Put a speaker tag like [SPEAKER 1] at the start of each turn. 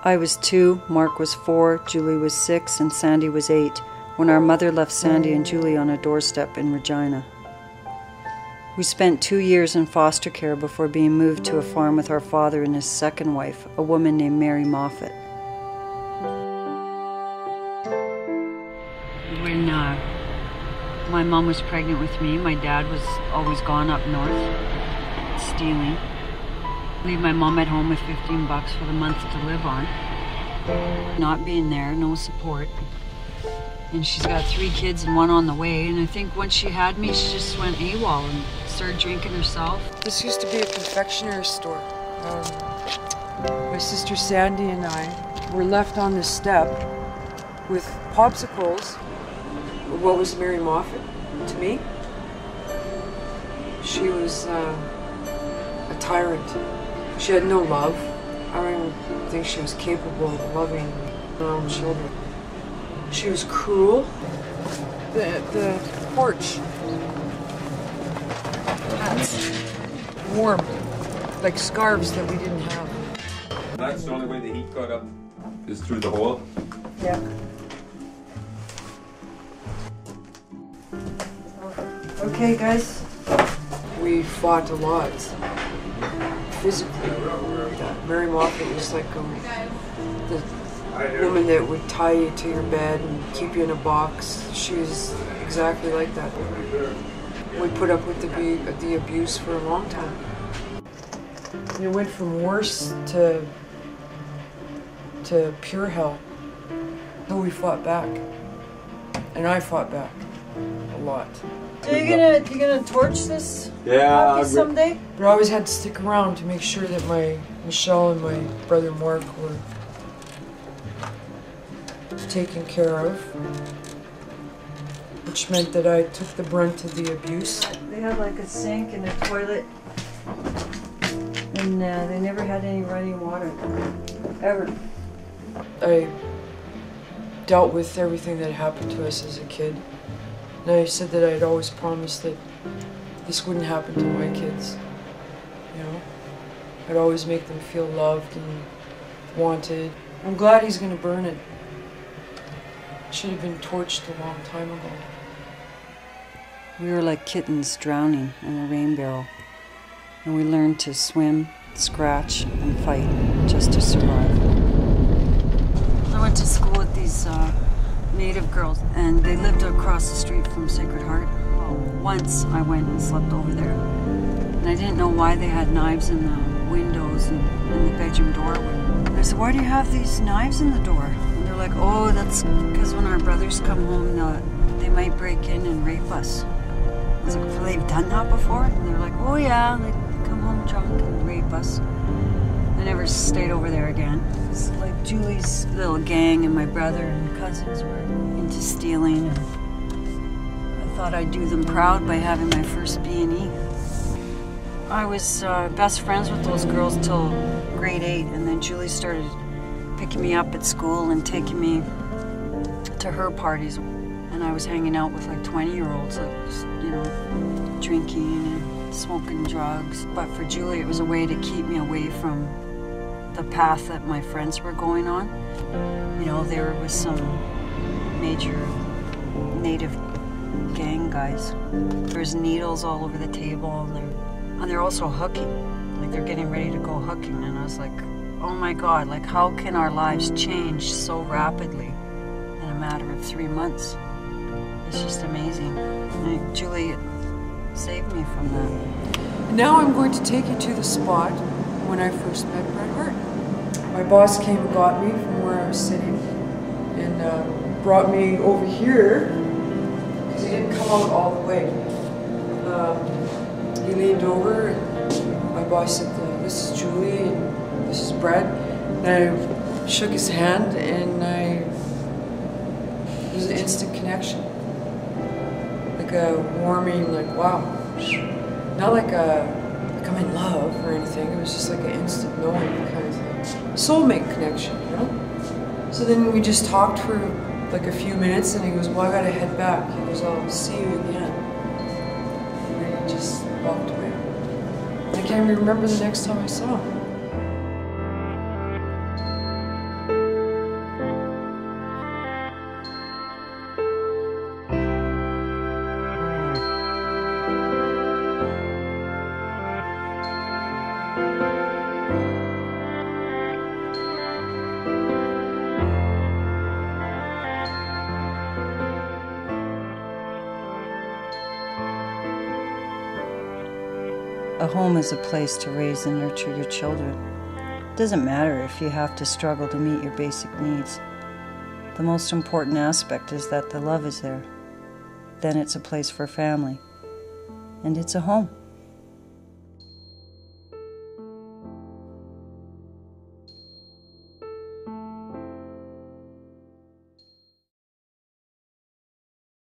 [SPEAKER 1] I was 2, Mark was 4, Julie was 6, and Sandy was 8 when our mother left Sandy and Julie on a doorstep in Regina. We spent 2 years in foster care before being moved to a farm with our father and his second wife, a woman named Mary Moffat. When my mom was pregnant with me, my dad was always gone up north, stealing. Leave my mom at home with $15 for the month to live on. Not being there, no support. And she's got 3 kids and 1 on the way. And I think once she had me, she just went AWOL and started drinking herself.
[SPEAKER 2] This used to be a confectionery store. My sister Sandy and I were left on the step with popsicles. What was Mary Moffat to me? She was a tyrant. She had no love. I don't even think she was capable of loving her own children. She was cruel. The porch. Hats. Warm. Like scarves that we didn't have.
[SPEAKER 3] That's the only way the heat got up, is through the hole?
[SPEAKER 2] Yeah.
[SPEAKER 1] Okay, guys.
[SPEAKER 2] We fought a lot. Physically. Mary Moffat was like the woman that would tie you to your bed and keep you in a box. She was exactly like that. We put up with the abuse for a long time. And it went from worse to pure hell. So we fought back. And I fought back a lot.
[SPEAKER 1] So you're gonna torch this
[SPEAKER 3] Yeah,
[SPEAKER 1] someday?
[SPEAKER 2] But I always had to stick around to make sure that my Michelle and my brother Mark were taken care of, which meant that I took the brunt of the abuse.
[SPEAKER 1] They had like a sink and a toilet, and they never had any running water, ever.
[SPEAKER 2] I dealt with everything that happened to us as a kid. And I said that I'd always promised that this wouldn't happen to my kids. You know? I'd always make them feel loved and wanted. I'm glad he's gonna burn it. It should have been torched a long time ago.
[SPEAKER 1] We were like kittens drowning in a rain barrel, and we learned to swim, scratch, and fight just to survive. I went to school with these Native girls, and they lived across the street from Sacred Heart. Well, once I went and slept over there, and I didn't know why they had knives in the windows and in the bedroom doorway. And I said, "Why do you have these knives in the door?" And they're like, "Oh, that's because when our brothers come home, they might break in and rape us." I was like, "Well, they've done that before?" And they're like, "Oh yeah, they come home drunk and rape us." I never stayed over there again. It's like Julie's little gang and my brother and cousins were into stealing, and I thought I'd do them proud by having my first B&E. I was best friends with those girls till grade 8, and then Julie started picking me up at school and taking me to her parties, and I was hanging out with like 20-year-olds, like, just, you know, drinking and smoking drugs. But for Julie, it was a way to keep me away from the path that my friends were going on. You know, there was some major Native gang guys. There's needles all over the table, and they're also hooking. Like, they're getting ready to go hooking, and I was like, oh my God, like, how can our lives change so rapidly in a matter of 3 months? It's just amazing. And Julie saved me from that.
[SPEAKER 2] Now I'm going to take you to the spot when I first met Bret Hart. My boss came and got me from where I was sitting and brought me over here because he didn't come out all the way. He leaned over and my boss said, "This is Julie and this is Bret." And I shook his hand, and it was an instant connection. Like a warming, like, wow. Not like I'm in love or anything. It was just like an instant knowing kind of thing. Soulmate connection, you know? So then we just talked for like a few minutes, and he goes, "Well, I gotta head back." He goes, "I'll see you again." And he just walked away. I can't even remember the next time I saw him.
[SPEAKER 1] A home is a place to raise and nurture your children. It doesn't matter if you have to struggle to meet your basic needs. The most important aspect is that the love is there. Then it's a place for family. And it's a home.